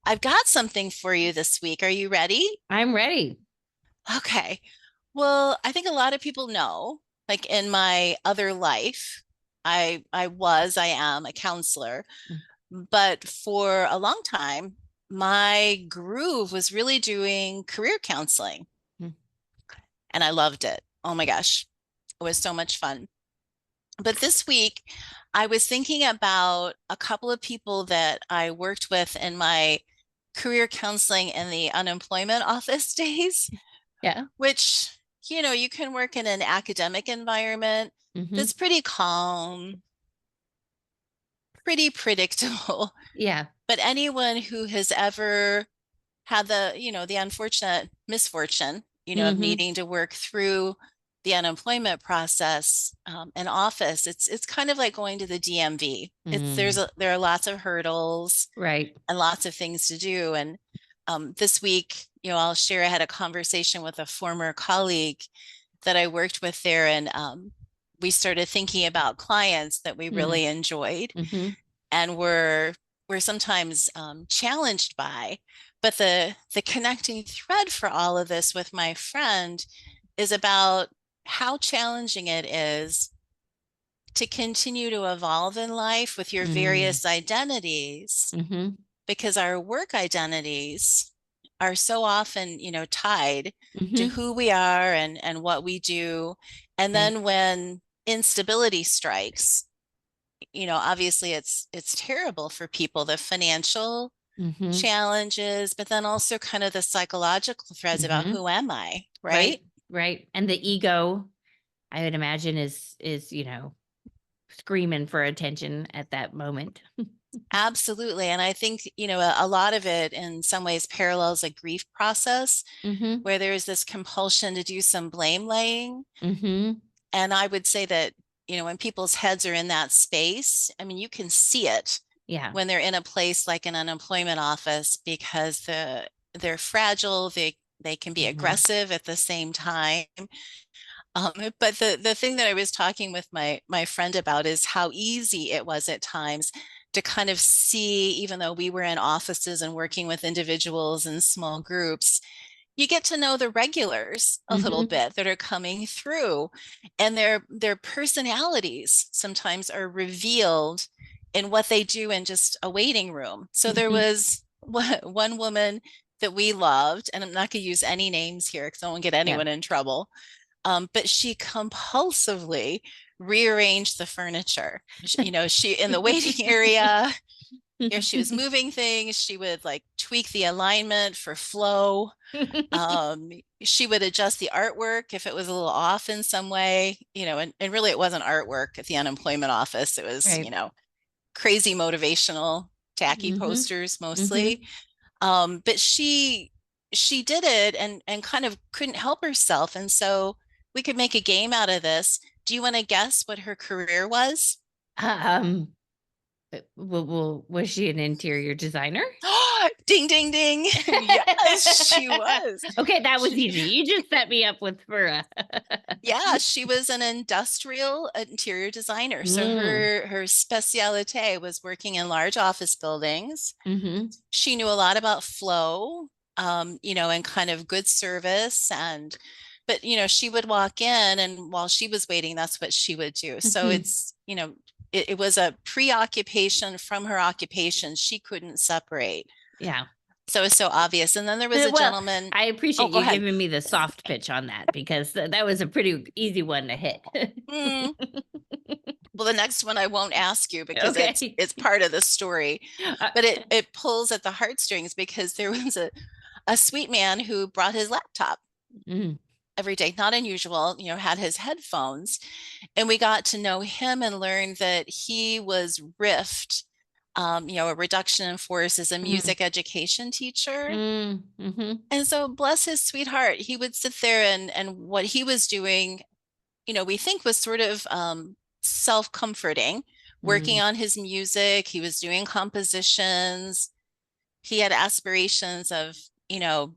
I've got something for you this week. Are you ready? I'm ready. Okay. Well, I think a lot of people know, like in my other life, I am a counselor, but for a long time, my groove was really doing career counseling, Mhm. and I loved it. Oh my gosh, it was so much fun. But this week, I was thinking about a couple of people that I worked with in my career counseling in the unemployment office days, Yeah. which, you can work in an academic environment Hmm. that's pretty calm, pretty predictable. Yeah. But anyone who has ever had the unfortunate misfortune, of Hmm. needing to work through the unemployment process in office, it's kind of like going to the DMV. Mm. There are lots of hurdles Right. and lots of things to do. And this week, I'll share I had a conversation with a former colleague that I worked with there, and we started thinking about clients that we Mm. really enjoyed Hmm. and were sometimes challenged by. But the connecting thread for all of this with my friend is about how challenging it is to continue to evolve in life with your Mm. various identities, Hmm. because our work identities are so often, tied to Hmm. who we are and what we do. And Right. then when instability strikes, obviously it's terrible for people, the financial Hmm. challenges, but then also kind of the psychological threads about Hmm. who am I, right? Right. Right. And the ego, I would imagine, is screaming for attention at that moment. Absolutely. And I think, a lot of it in some ways parallels a grief process Hmm. where there's this compulsion to do some blame laying. Hmm. And I would say that, when people's heads are in that space, I mean, you can see it Yeah. when they're in a place like an unemployment office because they're fragile, they can be Hmm. aggressive at the same time. But the thing that I was talking with my friend about is how easy it was at times to kind of see, even though we were in offices and working with individuals in small groups, you get to know the regulars a little Hmm. bit that are coming through, and their personalities sometimes are revealed in what they do in just a waiting room. So there Hmm. was one woman that we loved, and I'm not going to use any names here because I won't get Yeah. anyone in trouble. But she compulsively rearranged the furniture. She in the waiting area, she was moving things. She would like tweak the alignment for flow. Um, she would adjust the artwork if it was a little off in some way, and really it wasn't artwork at the unemployment office. It was, Right. crazy motivational, tacky Hmm. posters mostly. Hmm. But she did it and kind of couldn't help herself. And so we could make a game out of this. Do you want to guess what her career was? Um, was she an interior designer? Ding, ding, ding. Yes, she was. Okay, that was She, easy. You just set me up with for a yeah, she was an industrial interior designer. So mm, her specialty was working in large office buildings. mm-hmm. She knew a lot about flow, and kind of good service. But she would walk in, and while she was waiting, that's what she would do. So Mm-hmm. it was a preoccupation from her occupation. She couldn't separate. Yeah. So it's so obvious. And then there was a Well, gentleman. I Oh, appreciate go you ahead. giving me the soft pitch on that because that was a pretty easy one to hit. Mm, well, the next one I won't ask you because it's Okay. it's part of the story, Uh, but it pulls at the heartstrings because there was a sweet man who brought his laptop mm, every day, not unusual, had his headphones. And we got to know him and learn that he was RIFT, a reduction in force as a mm, music education teacher. mm-hmm, And so bless his sweetheart, he would sit there and what he was doing, we think was sort of self-comforting, working mm, on his music. He was doing compositions. He had aspirations of,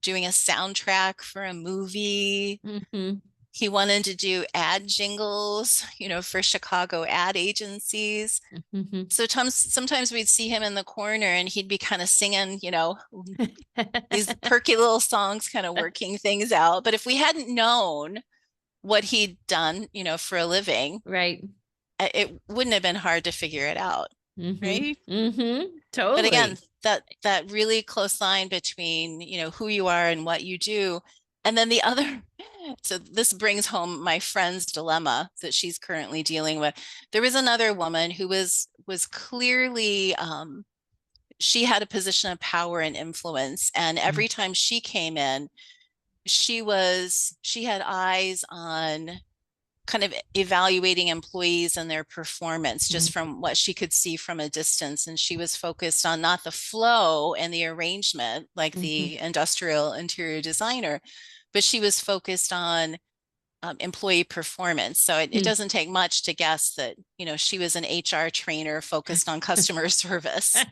doing a soundtrack for a movie. mm-hmm. He wanted to do ad jingles, for Chicago ad agencies. Mhm. So sometimes we'd see him in the corner and he'd be kind of singing, these perky little songs, kind of working things out. But if we hadn't known what he'd done, for a living, Right. it wouldn't have been hard to figure it out, Mhm. right? Mhm. But again, Totally. that really close line between, who you are and what you do. And then the other, so this brings home my friend's dilemma that she's currently dealing with. There was another woman who was clearly she had a position of power and influence. And Mm, every time she came in, she had eyes on kind of evaluating employees and their performance just mhm, from what she could see from a distance. And she was focused on not the flow and the arrangement, like mhm, the industrial interior designer, but she was focused on employee performance. So it mm. doesn't take much to guess that, she was an HR trainer focused on customer service.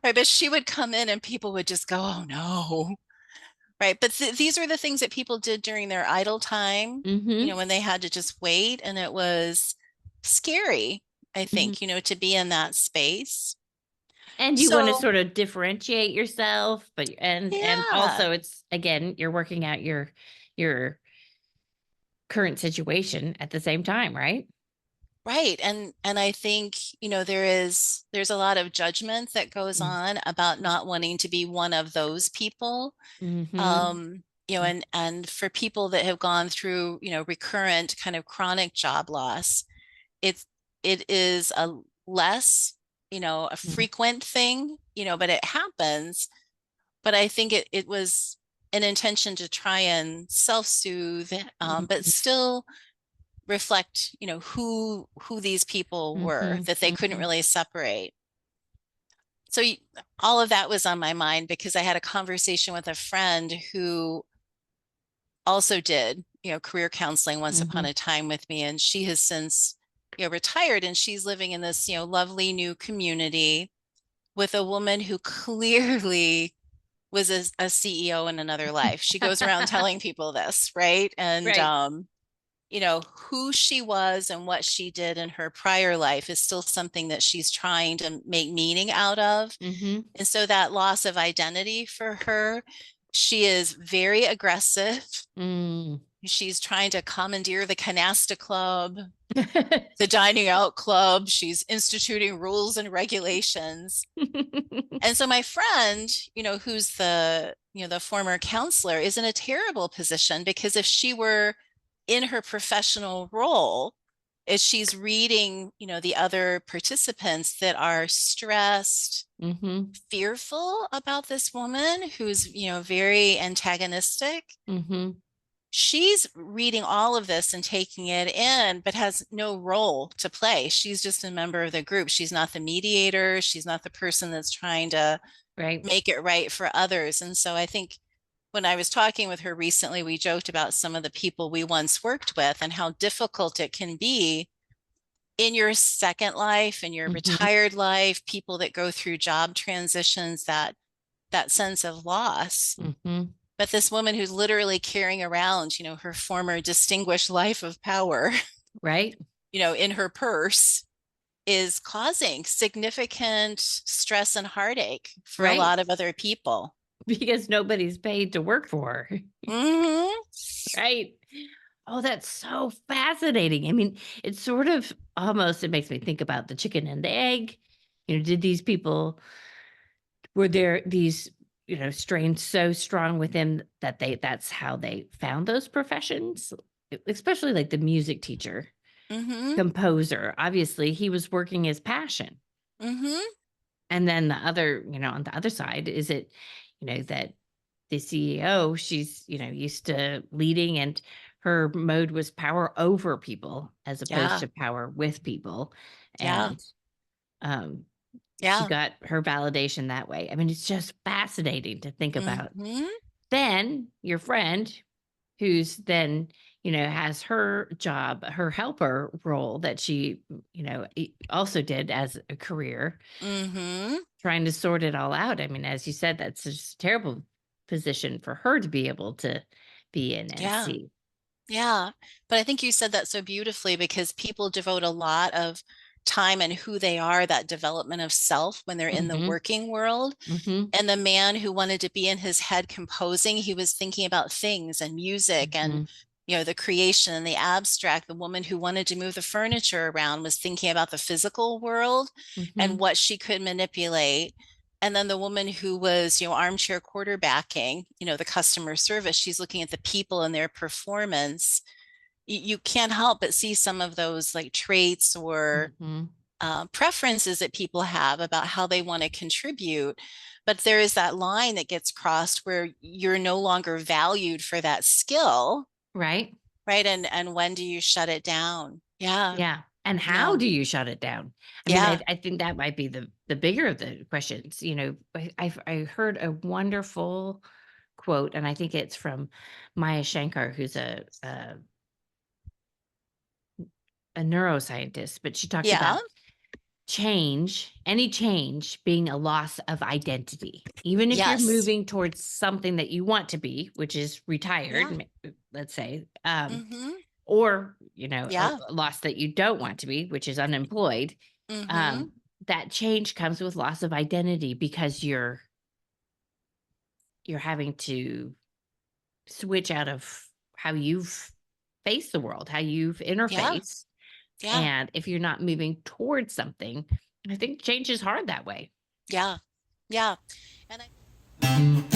Right. But she would come in and people would just go, oh no. Right. But these are the things that people did during their idle time, Mhm, when they had to just wait. And it was scary, I mhm. think, to be in that space. And you want to So, sort of differentiate yourself, but and yeah, also it's again, you're working out your current situation at the same time, right? right. And I think, there's a lot of judgment that goes Mm. on about not wanting to be one of those people. Mhm. And for people that have gone through, recurrent kind of chronic job loss, it's it is a less, a Mm, frequent thing, but it happens. But I think it was an intention to try and self-soothe, but mhm, still reflect, who these people were mhm, that they couldn't mhm, really separate. So all of that was on my mind because I had a conversation with a friend who also did, career counseling once upon mhm. a time with me. And she has since, retired and she's living in this, lovely new community with a woman who clearly was a CEO in another life. She goes around telling people this, right? And, Right. who she was and what she did in her prior life is still something that she's trying to make meaning out of. Mhm. And so that loss of identity for her, she is very aggressive. Mm. She's trying to commandeer the canasta club, the dining out club. She's instituting rules and regulations. And so my friend, who's the former counselor is in a terrible position because if she were in her professional role, is she's reading, the other participants that are stressed, Mhm, fearful about this woman who's, very antagonistic. mhm. She's reading all of this and taking it in, but has no role to play. She's just a member of the group. She's not the mediator. She's not the person that's trying to Right. make it right for others. And so I think when I was talking with her recently, we joked about some of the people we once worked with and how difficult it can be in your second life, in your Mhm, retired life, people that go through job transitions, that sense of loss. mhm. But this woman who's literally carrying around, her former distinguished life of power, Right. in her purse is causing significant stress and heartache for a Right. lot of other people. Because nobody's paid to work for her. Hmm. Right. Oh, that's so fascinating. I mean, it's sort of almost it makes me think about the chicken and the egg. Did these people were there these, strains so strong within that that's how they found those professions? Especially like the music teacher, Hmm. composer. Obviously, he was working his passion. Hmm. And then the other, on the other side, is it, that the CEO, she's, used to leading and her mode was power over people as opposed Yeah. to power with people. Yeah. And um, she Yeah. got her validation that way. I mean, it's just fascinating to think about. Hmm. Then your friend, who's then, has her job, her helper role that she, also did as a career Hmm. trying to sort it all out. I mean, as you said, that's just a terrible position for her to be able to be in and Yeah. see. Yeah. But I think you said that so beautifully because people devote a lot of time and who they are, that development of self when they're in the Mhm, working world. mhm, And the man who wanted to be in his head composing, he was thinking about things and music and, mhm, the creation and the abstract. The woman who wanted to move the furniture around was thinking about the physical world and mhm, what she could manipulate. And then the woman who was, armchair quarterbacking, the customer service, she's looking at the people and their performance. You can't help but see some of those like traits or mhm. preferences that people have about how they want to contribute. But there is that line that gets crossed where you're no longer valued for that skill, Right? right? And when do you shut it down? Yeah. Yeah, and how No. do you shut it down? I mean, Yeah. I think that might be the bigger of the questions, I heard a wonderful quote, and I think it's from Maya Shankar, who's a neuroscientist, but she talks Yeah. about any change being a loss of identity. Even if you're Yes. moving towards something that you want to be, which is retired, Yeah. let's say, Mm-hmm. or, Yeah. a loss that you don't want to be, which is unemployed, Mm-hmm. um, that change comes with loss of identity because you're having to switch out of how you've faced the world, how you've Yeah. interfaced. Yeah. And if you're not moving towards something, I think change is hard that way. Yeah. Yeah. And I